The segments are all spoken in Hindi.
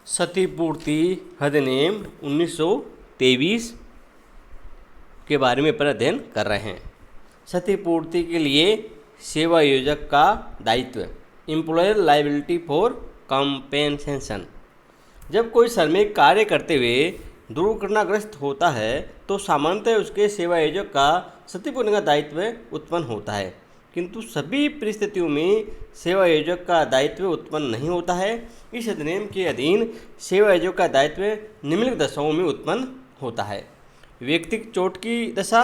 क्षतिपूर्ति अधिनियम 1923 के बारे में पर अध्ययन कर रहे हैं। क्षतिपूर्ति के लिए सेवा योजक का दायित्व, एम्प्लॉयर लायबिलिटी फॉर कॉम्पेंसेशन। जब कोई श्रमिक कार्य करते हुए दुर्घटनाग्रस्त होता है तो सामान्यतः उसके सेवा योजक का क्षतिपूर्ति का दायित्व उत्पन्न होता है, किंतु सभी परिस्थितियों में सेवा योजक का दायित्व उत्पन्न नहीं होता है। इस अधिनियम के अधीन सेवा योजक का दायित्व निम्नलिखित दशाओं में उत्पन्न होता है: व्यक्तिगत चोट की दशा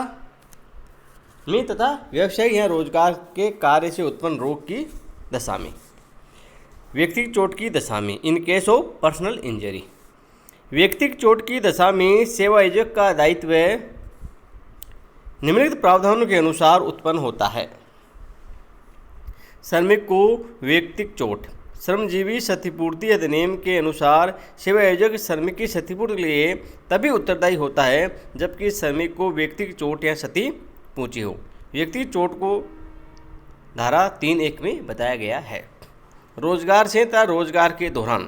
में तथा व्यवसायिक या रोजगार के कार्य से उत्पन्न रोग की दशा में। व्यक्तिगत चोट की दशा में, in case of personal injury. व्यक्तिगत चोट की दशा में सेवा योजक का दायित्व निम्नलिखित प्रावधानों के अनुसार उत्पन्न होता है: श्रमिक को व्यक्तिगत चोट। श्रमजीवी क्षतिपूर्ति अधिनियम के अनुसार सेवा योजक श्रमिक की क्षतिपूर्ति के लिए तभी उत्तरदायी होता है जबकि श्रमिक को व्यक्तिगत चोट या क्षति पहुंची हो। व्यक्तिगत चोट को धारा 3(1) में बताया गया है। रोजगार से तथा रोजगार के दौरान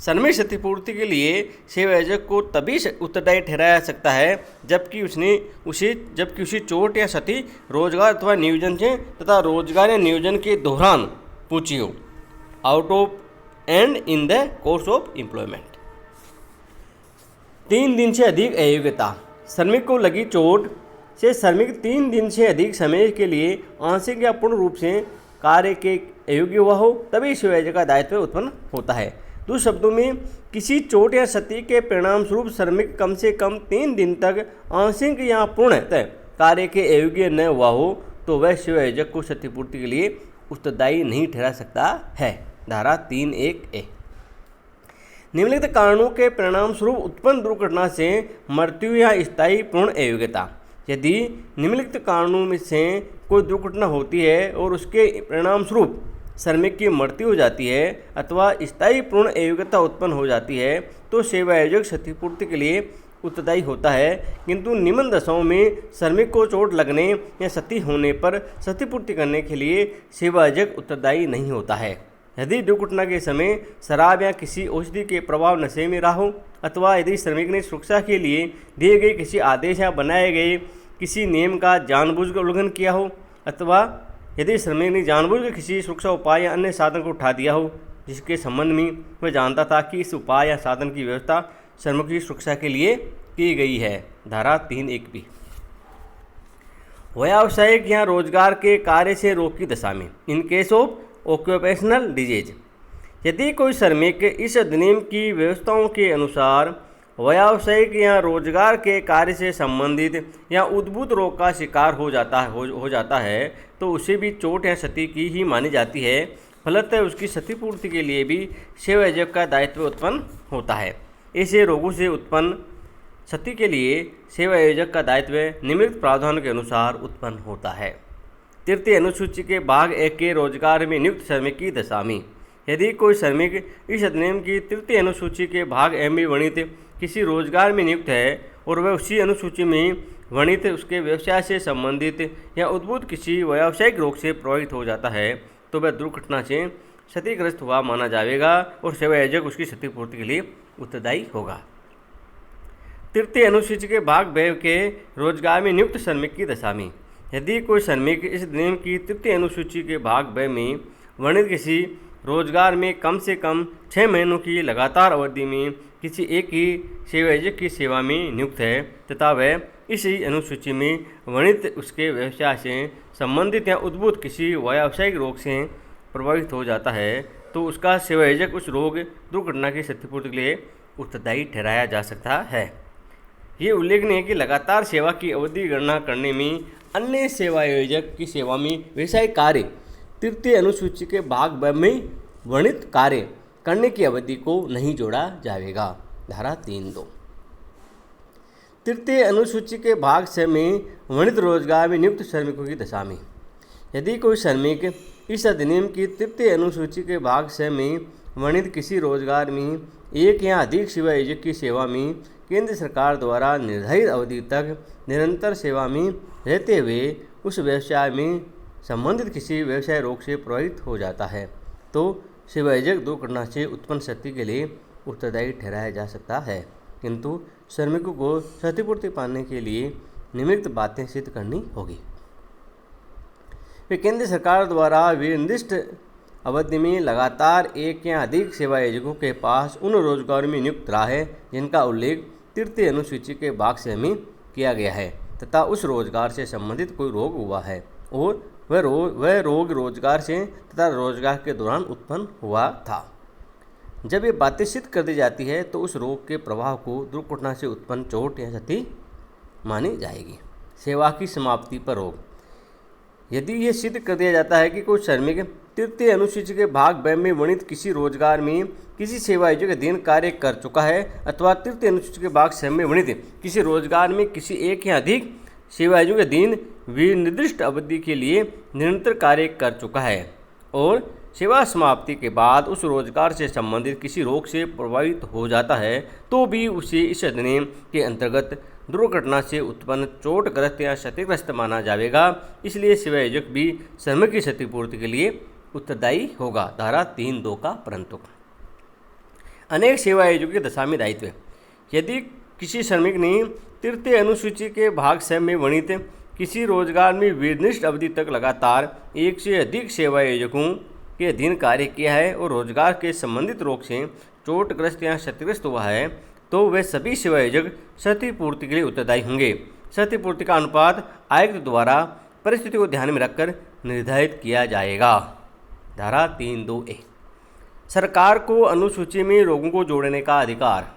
श्रमिक क्षतिपूर्ति के लिए सेवा योजक को तभी उत्तरदायी ठहराया जा सकता है जबकि उसी चोट या क्षति रोजगार अथवा नियोजन से तथा रोजगार या नियोजन के दौरान पहुंची हो, out of and in the course of employment. 3 दिन से अधिक अयोग्यता। श्रमिक को लगी चोट से श्रमिक 3 दिन से अधिक समय के लिए आंशिक या पूर्ण रूप से कार्य के अयोग्य हुआ हो तभी सेवा योजक का दायित्व उत्पन्न होता है। दूसरे शब्दों में, किसी चोट या क्षति के परिणाम स्वरूप श्रमिक कम से कम 3 दिन तक आंशिक या पूर्णतः कार्य के अयोग्य न हुआ हो तो वह सेवा योजक को क्षतिपूर्ति के लिए उत्तरदायी नहीं ठहरा सकता है। धारा 3(1)(a)। निम्नलिखित कारणों के परिणाम स्वरूप उत्पन्न दुर्घटना से मृत्यु या स्थायी पूर्ण अयोग्यता। यदि निम्नलिखित कारणों में से कोई दुर्घटना होती है और उसके परिणाम स्वरूप श्रमिक की मृत्यु हो जाती है अथवा स्थायी पूर्ण अयोग्यता उत्पन्न हो जाती है तो सेवा योजक क्षतिपूर्ति के लिए उत्तरदायी होता है, किंतु निम्न दशाओं में श्रमिक को चोट लगने या क्षति होने पर क्षतिपूर्ति करने के लिए सेवा योजक उत्तरदायी नहीं होता है। यदि दुर्घटना के समय शराब या किसी औषधि के प्रभाव नशे में रहा हो अथवा यदि श्रमिक ने सुरक्षा के लिए दिए गए किसी आदेश या बनाए गए किसी नियम का जानबूझकर उल्लंघन किया हो अथवा यदि श्रमिक ने जानबूझकर किसी सुरक्षा उपाय या अन्य साधन को उठा दिया हो जिसके संबंध में वह जानता था कि इस उपाय या साधन की व्यवस्था श्रमिक की सुरक्षा के लिए की गई है। धारा 3(1)(b)। व्यावसायिक या रोजगार के कार्य से रोग की दशा में, in case of occupational disease. यदि कोई श्रमिक इस अधिनियम की व्यवस्थाओं के अनुसार व्यावसायिक या रोजगार के कार्य से संबंधित या उद्भूत रोग का शिकार हो जाता है तो उसे भी चोट या क्षति की ही मानी जाती है। फलतः उसकी क्षतिपूर्ति के लिए भी सेवा योजक का दायित्व उत्पन्न होता है। ऐसे रोगों से उत्पन्न क्षति के लिए सेवा योजक का दायित्व निम्नलिखित प्रावधानों के अनुसार उत्पन्न होता है: 3य अनुसूची के भाग 1 के रोजगार में नियुक्त श्रमिक की दशा में। यदि कोई श्रमिक इस अधिनियम की 3य अनुसूची के भाग ए में वर्णित किसी रोजगार में नियुक्त है और वह उसी अनुसूची में वर्णित उसके व्यवसाय से संबंधित या उद्भूत किसी व्यावसायिक रोग से प्रभावित हो जाता है तो वह दुर्घटना से क्षतिग्रस्त हुआ माना जाएगा और सेवा योजक उसकी क्षतिपूर्ति के लिए उत्तरदायी होगा। 3य अनुसूची के भाग ब के रोजगार में नियुक्त श्रमिक की दशा में। यदि कोई श्रमिक इस अधिनियम की 3य अनुसूची के भाग ब में वर्णित किसी रोजगार में कम से कम 6 महीनों की लगातार अवधि में किसी एक ही सेवा योजक की सेवा में नियुक्त है तथा वह इसी अनुसूची में वर्णित उसके व्यवसाय से संबंधित या उद्भूत किसी व्यावसायिक रोग से प्रभावित हो जाता है तो उसका सेवा योजक उस रोग दुर्घटना की क्षतिपूर्ति के लिए उत्तरदायी ठहराया जा सकता है। ये उल्लेखनीय है कि लगातार सेवा की अवधि गणना करने में अन्य सेवा योजक की सेवा में व्यावसायिक कार्य 3य अनुसूची के भाग ब में वर्णित कार्य करने की अवधि को नहीं जोड़ा जाएगा। धारा 3(2)। 3य अनुसूची के भाग स में वर्णित रोजगार में नियुक्त श्रमिकों की दशा में। यदि कोई श्रमिक इस अधिनियम की 3य अनुसूची के भाग स में वर्णित किसी रोजगार में एक या अधिक सेवा योजक की सेवा में केंद्र सरकार द्वारा निर्धारित अवधि तक निरंतर सेवा में रहते हुए उस व्यवसाय में संबंधित किसी व्यवसाय रोग से प्रभावित हो जाता है तो सेवा योजक दुर्घटना से उत्पन्न क्षति के लिए उत्तरदायी ठहराया जा सकता है, किंतु श्रमिकों को क्षतिपूर्ति पाने के लिए निम्नलिखित बातें सिद्ध करनी होगी। वे केंद्र सरकार द्वारा निर्दिष्ट अवधि में लगातार एक या अधिक सेवा आयोजकों के पास उन रोजगार में नियुक्त रहा है जिनका उल्लेख तृतीय अनुसूची के भाग से में किया गया है तथा उस रोजगार से संबंधित कोई रोग हुआ है और वह रोग रोजगार से तथा रोजगार के दौरान उत्पन्न हुआ था। जब ये बातें सिद्ध कर दी जाती है तो उस रोग के प्रभाव को दुर्घटना से उत्पन्न चोट या क्षति मानी जाएगी। सेवा की समाप्ति पर रोक। यदि यह सिद्ध कर दिया जाता है कि कोई श्रमिक तृतीय अनुसूची के भाग ब में वर्णित किसी रोजगार में किसी सेवा आयोजक के अधीन कार्य कर चुका है अथवा तृतीय अनुसूची के भाग स में वर्णित किसी रोजगार में किसी एक या अधिक सेवा आयोजक के अधीन निर्दिष्ट अवधि के लिए निरंतर कार्य कर चुका है और सेवा समाप्ति के बाद उस रोजगार से संबंधित किसी रोग से प्रभावित हो जाता है तो भी उसे इस अधिनियम के अंतर्गत दुर्घटना से उत्पन्न चोटग्रस्त या क्षतिग्रस्त माना जाएगा। इसलिए सेवा आयोजक भी श्रमिक की क्षतिपूर्ति के लिए उत्तरदायी होगा। धारा 3(2) का परंतु अनेक सेवा आयोजकों के दशा में दायित्व। यदि किसी श्रमिक ने तृतीय अनुसूची के भाग स में वर्णित किसी रोजगार में निर्दिष्ट अवधि तक लगातार एक से अधिक सेवा आयोजकों के अधीन कार्य किया है और रोजगार के संबंधित रोग से चोटग्रस्त या क्षतिग्रस्त हुआ है तो वे सभी सेवा आयोजक क्षतिपूर्ति के लिए उत्तरदायी होंगे। क्षतिपूर्ति का अनुपात आयुक्त द्वारा परिस्थिति को ध्यान में रखकर निर्धारित किया जाएगा। धारा 3(2)(a) सरकार को अनुसूची में रोगों को जोड़ने का अधिकार।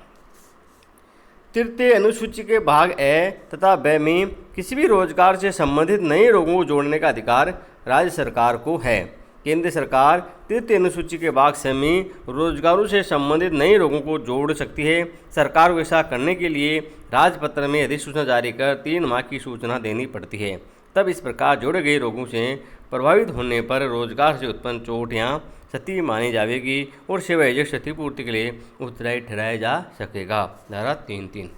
तृतीय अनुसूची के भाग ए तथा ब में किसी भी रोजगार से संबंधित नए रोगों को जोड़ने का अधिकार राज्य सरकार को है। केंद्र सरकार तृतीय अनुसूची के भाग स में रोजगारों से संबंधित नए रोगों को जोड़ सकती है। सरकार को ऐसा करने के लिए राजपत्र में अधिसूचना जारी कर 3 माह की सूचना देनी पड़ती है। तब इस प्रकार जोड़े गए रोगों से प्रभावित होने पर रोजगार से उत्पन्न चोट या क्षति मानी जाएगी और सेवा आयोजक क्षतिपूर्ति के लिए उत्तरदायी ठहराया जा सकेगा। धारा 3(3)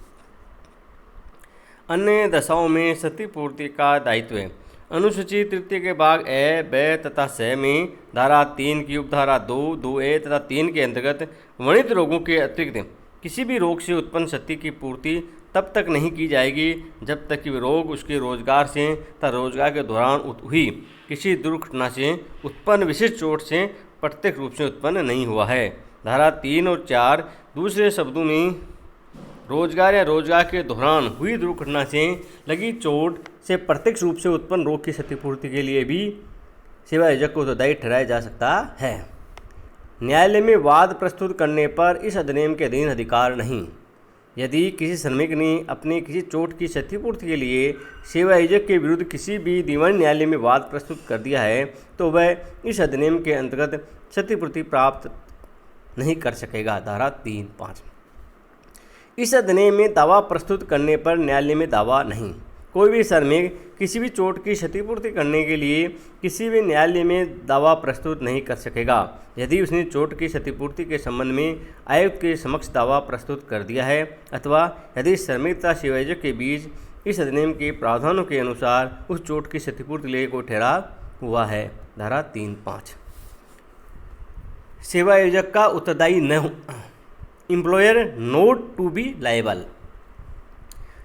अन्य दशाओं में क्षतिपूर्ति का दायित्व। अनुसूची तृतीय के भाग ए, ब तथा स में धारा 3 की उपधारा 2, 2(a) तथा 3 के अंतर्गत वर्णित रोगों के अतिरिक्त किसी भी रोग से उत्पन्न क्षति की पूर्ति तब तक नहीं की जाएगी जब तक कि रोग उसके रोजगार से तथा रोजगार के दौरान हुई किसी दुर्घटना से उत्पन्न विशिष्ट चोट से प्रत्यक्ष रूप से उत्पन्न नहीं हुआ है। धारा 3 और 4 दूसरे शब्दों में रोजगार या रोजगार के दौरान हुई दुर्घटना से लगी चोट से प्रत्यक्ष रूप से उत्पन्न रोग की क्षतिपूर्ति के लिए भी सेवा आयोजक को उत्तरदायी ठहराया जा सकता है। न्यायालय में वाद प्रस्तुत करने पर इस अधिनियम के अधीन अधिकार नहीं। यदि किसी श्रमिक ने अपनी किसी चोट की क्षतिपूर्ति के लिए सेवा आयोजक के विरुद्ध किसी भी दीवानी न्यायालय में वाद प्रस्तुत कर दिया है तो वह इस अधिनियम के अंतर्गत क्षतिपूर्ति प्राप्त नहीं कर सकेगा। धारा 3(5) इस अधिनियम में दावा प्रस्तुत करने पर न्यायालय में दावा नहीं। कोई भी श्रमिक किसी भी चोट की क्षतिपूर्ति करने के लिए किसी भी न्यायालय में दावा प्रस्तुत नहीं कर सकेगा यदि उसने चोट की क्षतिपूर्ति के संबंध में आयुक्त के समक्ष दावा प्रस्तुत कर दिया है अथवा यदि श्रमिक तथा सेवा आयोजक के बीच इस अधिनियम के प्रावधानों के अनुसार उस चोट की क्षतिपूर्ति के लिए कोई ठहराव हुआ है। धारा 3(5) सेवा आयोजक का उत्तरदायी न हो। Employer not to be liable.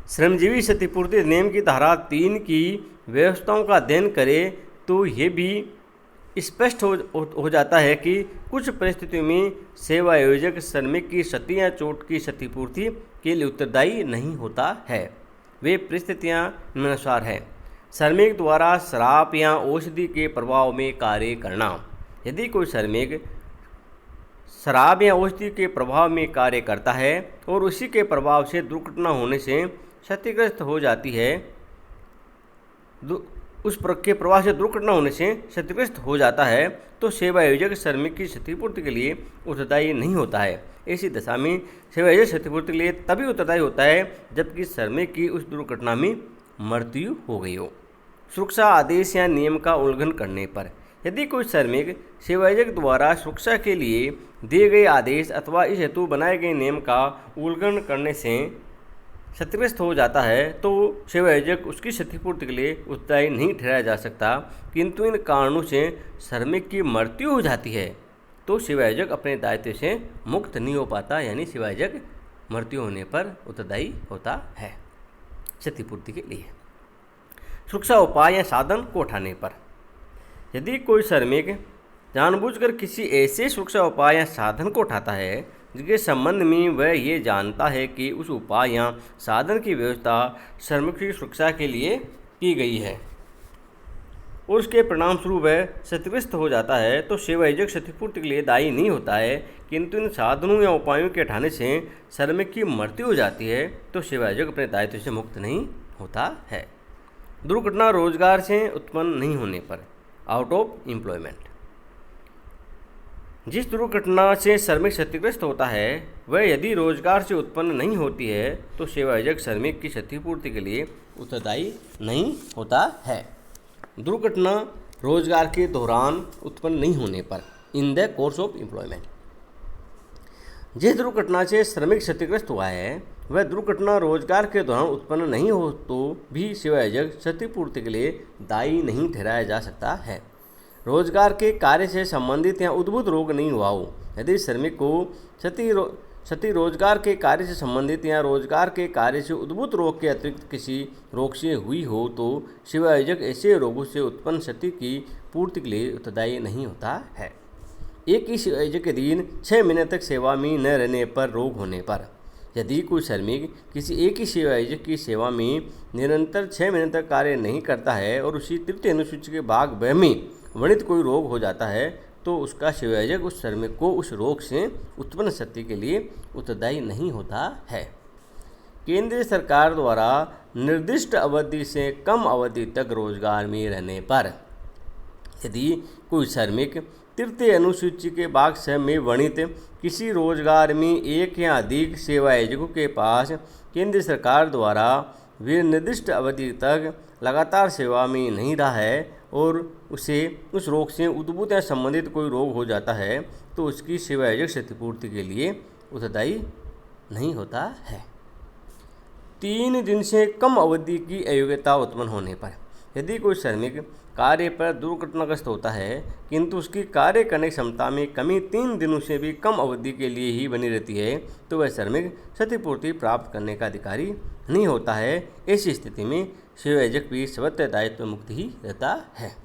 श्रमजीवी क्षतिपूर्ति अधिनियम की धारा 3 की व्यवस्थाओं का अध्ययन करें तो ये भी स्पष्ट हो जाता है कि कुछ परिस्थितियों में सेवा आयोजक श्रमिक की क्षति या चोट की क्षतिपूर्ति के लिए उत्तरदायी नहीं होता है। वे परिस्थितियां निम्नानुसार हैं। श्रमिक द्वारा शराब या औषधि के प्रभाव में कार्य करना। यदि कोई श्रमिक शराब या औषधि के प्रभाव में कार्य करता है और उसी के प्रभाव से दुर्घटना होने से क्षतिग्रस्त हो जाती है उस के प्रभाव से दुर्घटना होने से क्षतिग्रस्त हो जाता है तो सेवा आयोजक श्रमिक की क्षतिपूर्ति के लिए उत्तरदायी नहीं होता है। ऐसी दशा में सेवा आयोजक क्षतिपूर्ति के लिए तभी उत्तरदायी होता है जबकि श्रमिक की उस दुर्घटना में मृत्यु हो गई हो। सुरक्षा आदेश या नियम का उल्लंघन करने पर। यदि कोई श्रमिक सेवा आयोजक द्वारा सुरक्षा के लिए दिए गए आदेश अथवा इस हेतु बनाए गए नियम का उल्लंघन करने से क्षतिग्रस्त हो जाता है तो सेवा आयोजक उसकी क्षतिपूर्ति के लिए उत्तरदायी नहीं ठहराया जा सकता, किंतु इन कारणों से श्रमिक की मृत्यु हो जाती है तो सेवायोजक अपने दायित्व से मुक्त नहीं हो पाता, यानी सेवायोजक मृत्यु होने पर उत्तरदायी होता है क्षतिपूर्ति के लिए। सुरक्षा उपाय या साधन को उठाने पर, यदि कोई श्रमिक जानबूझकर किसी ऐसे सुरक्षा उपाय या साधन को उठाता है जिसके संबंध में वह ये जानता है कि उस उपाय या साधन की व्यवस्था श्रमिक की सुरक्षा के लिए की गई है और उसके परिणाम स्वरूप वह क्षतिग्रस्त हो जाता है, तो सेवायोजक क्षतिपूर्ति के लिए दायी नहीं होता है। किंतु इन साधनों या उपायों के हटाने से श्रमिक की मृत्यु हो जाती है, तो सेवायोजक अपने दायित्व से मुक्त नहीं होता है। दुर्घटना रोजगार से उत्पन्न नहीं होने पर, आउट ऑफ एम्प्लॉयमेंट, जिस दुर्घटना से श्रमिक क्षतिग्रस्त होता है वह यदि रोजगार से उत्पन्न नहीं होती है, तो सेवायोजक श्रमिक की क्षतिपूर्ति के लिए उत्तरदायी नहीं होता है। दुर्घटना रोजगार के दौरान उत्पन्न नहीं होने पर, in the course of employment, जिस दुर्घटना से श्रमिक क्षतिग्रस्त हुआ है वह दुर्घटना रोजगार के दौरान उत्पन्न नहीं हो तो भी सेवायोजक क्षतिपूर्ति के लिए दायी नहीं ठहराया जा सकता है। रोजगार के कार्य से संबंधित या उद्भूत रोग नहीं हुआ हो, यदि श्रमिक को क्षति रोजगार के कार्य से संबंधित या रोजगार के कार्य से उद्भूत रोग के अतिरिक्त किसी रोग से हुई हो, तो सेवायोजक ऐसे रोगों से उत्पन्न क्षति की पूर्ति के लिए उत्तरदायी नहीं होता है। एक ही सेवायोजक के अधीन 6 महीने तक सेवा में न रहने पर रोग होने पर, यदि कोई श्रमिक किसी एक ही सेवायोजक की सेवा में निरंतर 6 महीने तक कार्य नहीं करता है और उसी तृतीय अनुसूची के भाग ब में वर्णित कोई रोग हो जाता है, तो उसका सेवायोजक उस श्रमिक को उस रोग से उत्पन्न क्षति के लिए उत्तरदायी नहीं होता है। केंद्र सरकार द्वारा निर्दिष्ट अवधि से कम अवधि तक रोजगार में रहने पर, यदि कोई श्रमिक तृतीय अनुसूची के भाग 6 में वर्णित किसी रोजगार में एक या अधिक सेवायोजकों के पास केंद्र सरकार द्वारा वे निर्दिष्ट अवधि तक लगातार सेवा में नहीं रहा है और उसे उस रोग से उद्भूत या संबंधित कोई रोग हो जाता है, तो उसकी सेवायोजक क्षतिपूर्ति के लिए उत्तरदायी नहीं होता है। 3 दिन से कम अवधि की अयोग्यता उत्पन्न होने पर, यदि कोई श्रमिक कार्य पर दुर्घटनाग्रस्त होता है किंतु उसकी कार्य करने की क्षमता में कमी 3 दिनों से भी कम अवधि के लिए ही बनी रहती है, तो वह श्रमिक क्षतिपूर्ति प्राप्त करने का अधिकारी नहीं होता है। ऐसी स्थिति में सेवायोजक भी स्वतः दायित्व मुक्त ही रहता है।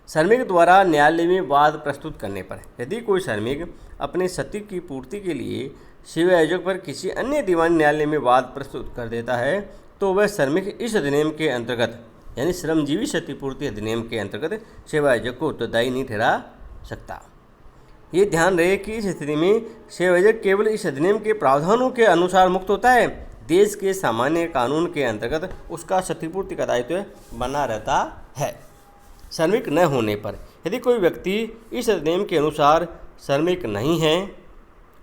श्रमिक द्वारा न्यायालय में वाद प्रस्तुत करने पर, यदि कोई श्रमिक अपने क्षति की पूर्ति के लिए सेवायोजक पर किसी अन्य दीवानी न्यायालय में वाद प्रस्तुत कर देता है, तो वह श्रमिक इस अधिनियम के अंतर्गत, यानी श्रमजीवी क्षतिपूर्ति अधिनियम के अंतर्गत सेवायोजक को उत्तरदायी नहीं ठहरा सकता। ये ध्यान रहे कि इस स्थिति में सेवायोजक केवल इस अधिनियम के प्रावधानों के अनुसार मुक्त होता है, देश के सामान्य कानून के अंतर्गत उसका क्षतिपूर्ति का दायित्व बना रहता है। श्रमिक न होने पर, यदि कोई व्यक्ति इस अधिनियम के अनुसार श्रमिक नहीं है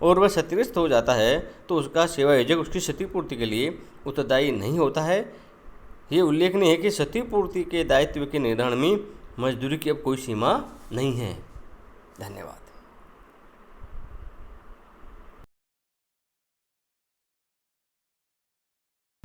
और वह क्षतिग्रस्त हो जाता है, तो उसका सेवायोजक उसकी क्षतिपूर्ति के लिए उत्तरदायी नहीं होता है। ये उल्लेखनीय है कि क्षतिपूर्ति के दायित्व के निर्धारण में मजदूरी की अब कोई सीमा नहीं है। धन्यवाद।